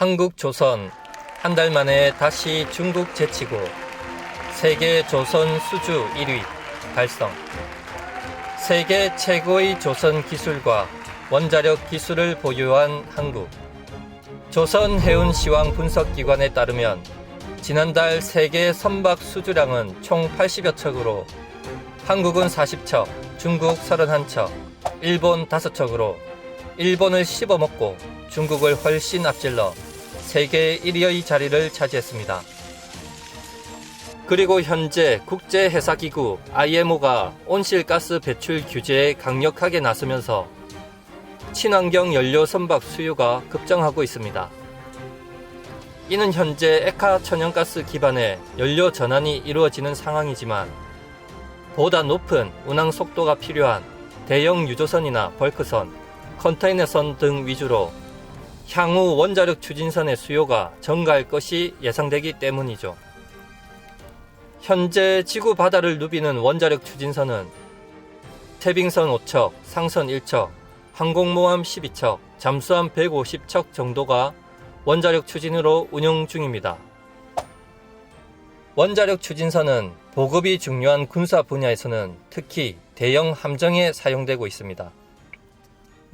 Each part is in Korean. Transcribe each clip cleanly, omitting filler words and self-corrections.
한국 조선 한 달 만에 다시 중국 제치고 세계 조선 수주 1위 달성. 세계 최고의 조선 기술과 원자력 기술을 보유한 한국. 조선 해운시황 분석기관에 따르면 지난달 세계 선박 수주량은 총 80여 척으로 한국은 40척, 중국 31척, 일본 5척으로 일본을 씹어먹고 중국을 훨씬 앞질러 세계 1위의 자리를 차지했습니다. 그리고 현재 국제해사기구 IMO가 온실가스 배출 규제에 강력하게 나서면서 친환경 연료 선박 수요가 급증하고 있습니다. 이는 현재 액화 천연가스 기반의 연료 전환이 이루어지는 상황이지만 보다 높은 운항 속도가 필요한 대형 유조선이나 벌크선, 컨테이너선 등 위주로 향후 원자력 추진선의 수요가 증가할 것이 예상되기 때문이죠. 현재 지구 바다를 누비는 원자력 추진선은 태빙선 5척, 상선 1척, 항공모함 12척, 잠수함 150척 정도가 원자력 추진으로 운영 중입니다. 원자력 추진선은 보급이 중요한 군사 분야에서는 특히 대형 함정에 사용되고 있습니다.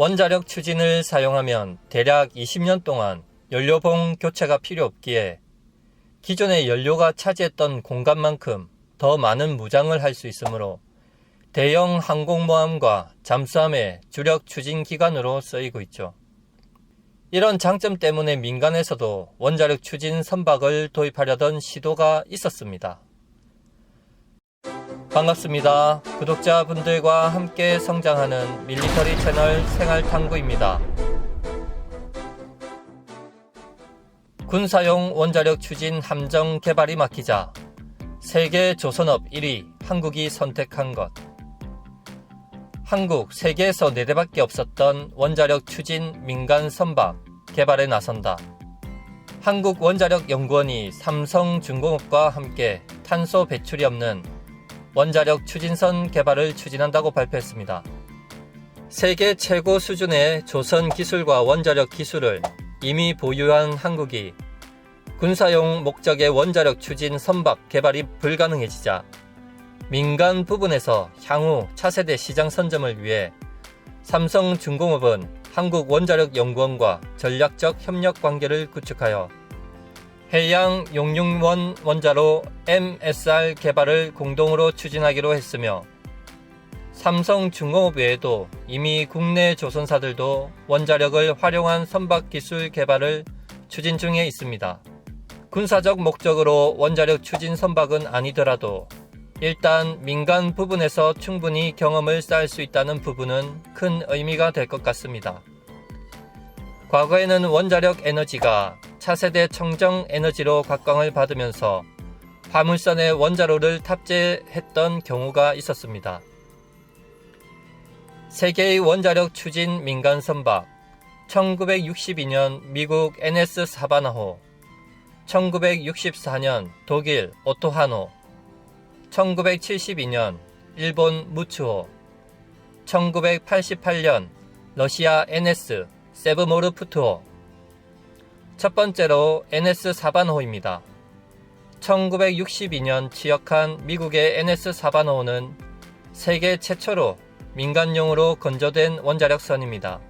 원자력 추진을 사용하면 대략 20년 동안 연료봉 교체가 필요 없기에 기존의 연료가 차지했던 공간만큼 더 많은 무장을 할 수 있으므로 대형 항공모함과 잠수함의 주력 추진 기관으로 쓰이고 있죠. 이런 장점 때문에 민간에서도 원자력 추진 선박을 도입하려던 시도가 있었습니다. 반갑습니다. 구독자분들과 함께 성장하는 밀리터리 채널 생활탐구입니다. 군사용 원자력 추진 함정 개발이 막히자 세계 조선업 1위 한국이 선택한 것. 한국 세계에서 4대밖에 없었던 원자력 추진 민간 선박 개발에 나선다. 한국원자력연구원이 삼성중공업과 함께 탄소 배출이 없는 원자력 추진선 개발을 추진한다고 발표했습니다. 세계 최고 수준의 조선 기술과 원자력 기술을 이미 보유한 한국이 군사용 목적의 원자력 추진 선박 개발이 불가능해지자 민간 부분에서 향후 차세대 시장 선점을 위해 삼성중공업은 한국원자력연구원과 전략적 협력 관계를 구축하여 해양 용융원 원자로 MSR 개발을 공동으로 추진하기로 했으며 삼성중공업 외에도 이미 국내 조선사들도 원자력을 활용한 선박 기술 개발을 추진 중에 있습니다. 군사적 목적으로 원자력 추진 선박은 아니더라도 일단 민간 부분에서 충분히 경험을 쌓을 수 있다는 부분은 큰 의미가 될 것 같습니다. 과거에는 원자력 에너지가 차세대 청정 에너지로 각광을 받으면서 화물선에 원자로를 탑재했던 경우가 있었습니다. 세계의 원자력 추진 민간 선박 1962년 미국 NS 사바나호, 1964년 독일 오토하노, 1972년 일본 무츠호, 1988년 러시아 NS 세브모르프트호. 첫 번째로 NS 사바노호입니다. 1962년 취역한 미국의 NS 사바노호는 세계 최초로 민간용으로 건조된 원자력선입니다.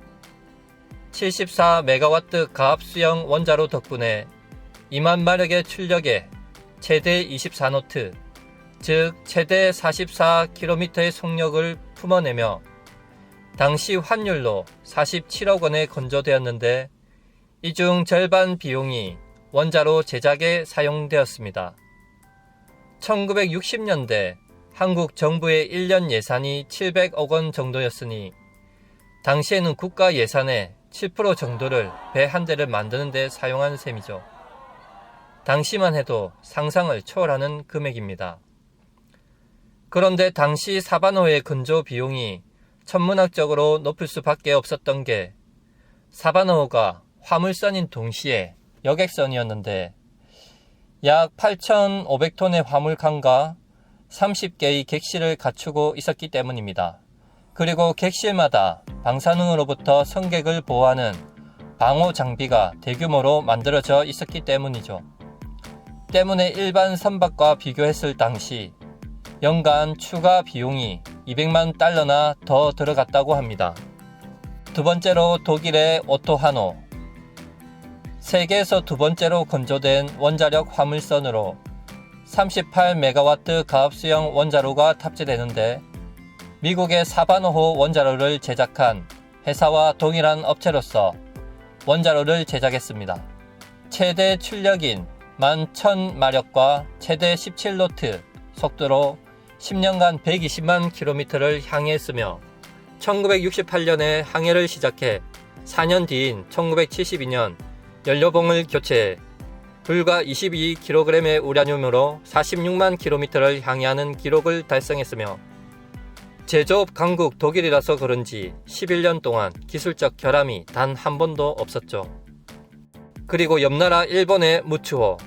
74메가와트 가압수형 원자로 덕분에 2만 마력의 출력에 최대 24노트, 즉 최대 44km의 속력을 품어내며 당시 환율로 47억 원에 건조되었는데 이 중 절반 비용이 원자로 제작에 사용되었습니다. 1960년대 한국 정부의 1년 예산이 700억 원 정도였으니 당시에는 국가 예산의 7% 정도를 배 한 대를 만드는 데 사용한 셈이죠. 당시만 해도 상상을 초월하는 금액입니다. 그런데 당시 사바노의 건조 비용이 천문학적으로 높을 수밖에 없었던 게 사바노호가 화물선인 동시에 여객선이었는데 약 8,500톤의 화물칸과 30개의 객실을 갖추고 있었기 때문입니다. 그리고 객실마다 방사능으로부터 승객을 보호하는 방호 장비가 대규모로 만들어져 있었기 때문이죠. 때문에 일반 선박과 비교했을 당시 연간 추가 비용이 200만 달러나 더 들어갔다고 합니다. 두 번째로 독일의 오토 하노. 세계에서 두 번째로 건조된 원자력 화물선으로 38메가와트 가압수형 원자로가 탑재되는데 미국의 사바노호 원자로를 제작한 회사와 동일한 업체로서 원자로를 제작했습니다. 최대 출력인 11,000마력과 최대 17노트 속도로 10년간 120만 킬로미터를 항해했으며 1968년에 항해를 시작해 4년 뒤인 1972년 연료봉을 교체해 불과 22kg의 우라늄으로 46만 킬로미터를 항해하는 기록을 달성했으며 제조업 강국 독일이라서 그런지 11년 동안 기술적 결함이 단 한 번도 없었죠. 그리고 옆나라 일본의 무추호.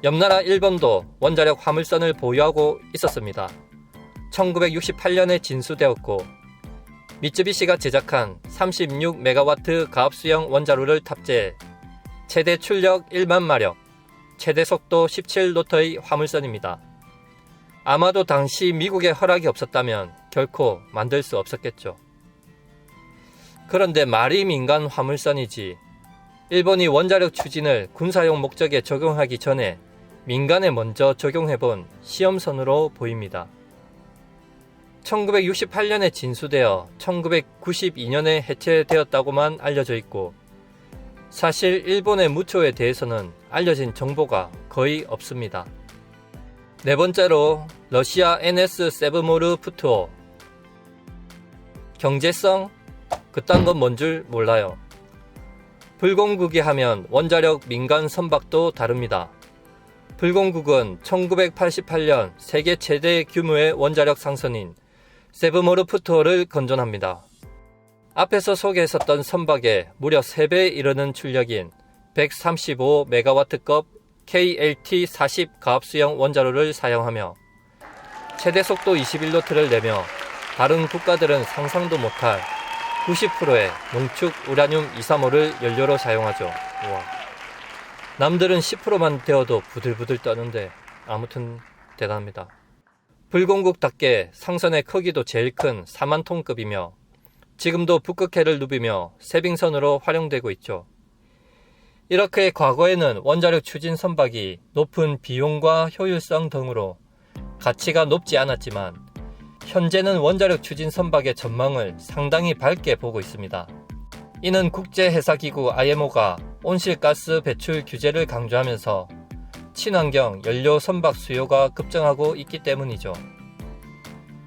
옆나라 일본도 원자력 화물선을 보유하고 있었습니다. 1968년에 진수되었고 미쯔비시가 제작한 36메가와트 가압수형 원자로를 탑재해 최대 출력 1만 마력, 최대 속도 17노트의 화물선입니다. 아마도 당시 미국의 허락이 없었다면 결코 만들 수 없었겠죠. 그런데 말이 민간 화물선이지 일본이 원자력 추진을 군사용 목적에 적용하기 전에 민간에 먼저 적용해본 시험선으로 보입니다. 1968년에 진수되어 1992년에 해체되었다고만 알려져 있고 사실 일본의 무초에 대해서는 알려진 정보가 거의 없습니다. 네 번째로 러시아 NS 세브모르프투호. 경제성? 그딴 건 뭔 줄 몰라요. 불공국이 하면 원자력 민간 선박도 다릅니다. 불공국은 1988년 세계 최대 규모의 원자력 상선인 세브모르프투호를 건전합니다. 앞에서 소개했었던 선박에 무려 3배에 이르는 출력인 135메가와트급 KLT-40 가압수형 원자로를 사용하며 최대 속도 21노트를 내며 다른 국가들은 상상도 못할 90%의 농축 우라늄 235를 연료로 사용하죠. 우와. 남들은 10%만 되어도 부들부들 떠는데 아무튼 대단합니다. 불공국답게 상선의 크기도 제일 큰 4만톤급이며 지금도 북극해를 누비며 세빙선으로 활용되고 있죠. 이렇게 과거에는 원자력 추진 선박이 높은 비용과 효율성 등으로 가치가 높지 않았지만 현재는 원자력 추진 선박의 전망을 상당히 밝게 보고 있습니다. 이는 국제해사기구 IMO가 온실가스 배출 규제를 강조하면서 친환경 연료 선박 수요가 급증하고 있기 때문이죠.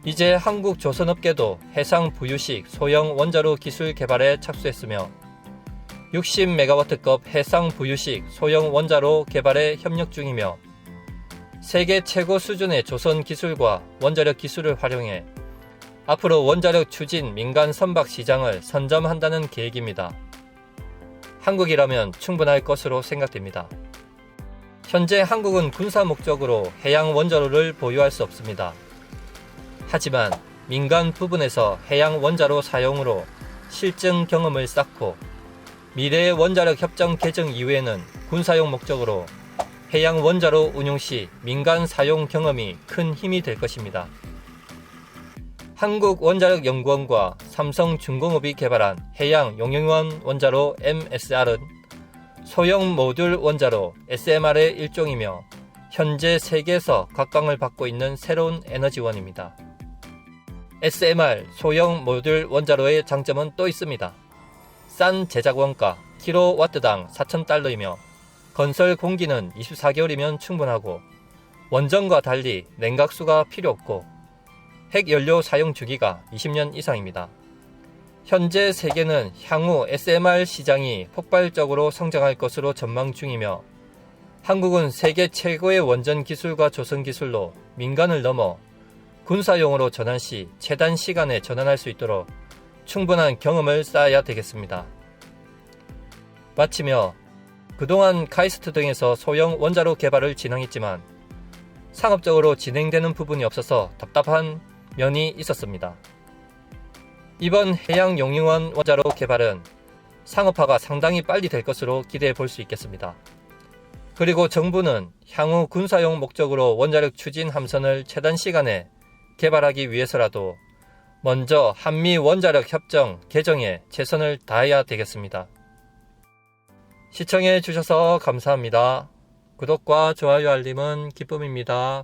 이제 한국 조선업계도 해상 부유식 소형 원자로 기술 개발에 착수했으며 60메가와트급 해상 부유식 소형 원자로 개발에 협력 중이며 세계 최고 수준의 조선 기술과 원자력 기술을 활용해 앞으로 원자력 추진 민간 선박 시장을 선점한다는 계획입니다. 한국이라면 충분할 것으로 생각됩니다. 현재 한국은 군사 목적으로 해양 원자로를 보유할 수 없습니다. 하지만 민간 부분에서 해양 원자로 사용으로 실증 경험을 쌓고 미래의 원자력 협정 개정 이후에는 군사용 목적으로 해양 원자로 운용 시 민간 사용 경험이 큰 힘이 될 것입니다. 한국원자력연구원과 삼성중공업이 개발한 해양 용융원 원자로 MSR은 소형 모듈 원자로 SMR의 일종이며 현재 세계에서 각광을 받고 있는 새로운 에너지원입니다. SMR 소형 모듈 원자로의 장점은 또 있습니다. 싼 제작 원가 킬로와트당 4,000달러이며 건설 공기는 24개월이면 충분하고 원전과 달리 냉각수가 필요 없고 핵연료 사용 주기가 20년 이상입니다. 현재 세계는 향후 SMR 시장이 폭발적으로 성장할 것으로 전망 중이며 한국은 세계 최고의 원전 기술과 조선 기술로 민간을 넘어 군사용으로 전환 시 최단 시간에 전환할 수 있도록 충분한 경험을 쌓아야 되겠습니다. 마치며 그동안 카이스트 등에서 소형 원자로 개발을 진행했지만 상업적으로 진행되는 부분이 없어서 답답한 면이 있었습니다. 이번 해양 용융원 원자로 개발은 상업화가 상당히 빨리 될 것으로 기대해 볼 수 있겠습니다. 그리고 정부는 향후 군사용 목적으로 원자력 추진 함선을 최단 시간에 개발하기 위해서라도 먼저 한미 원자력 협정 개정에 최선을 다해야 되겠습니다. 시청해 주셔서 감사합니다. 구독과 좋아요 알림은 기쁨입니다.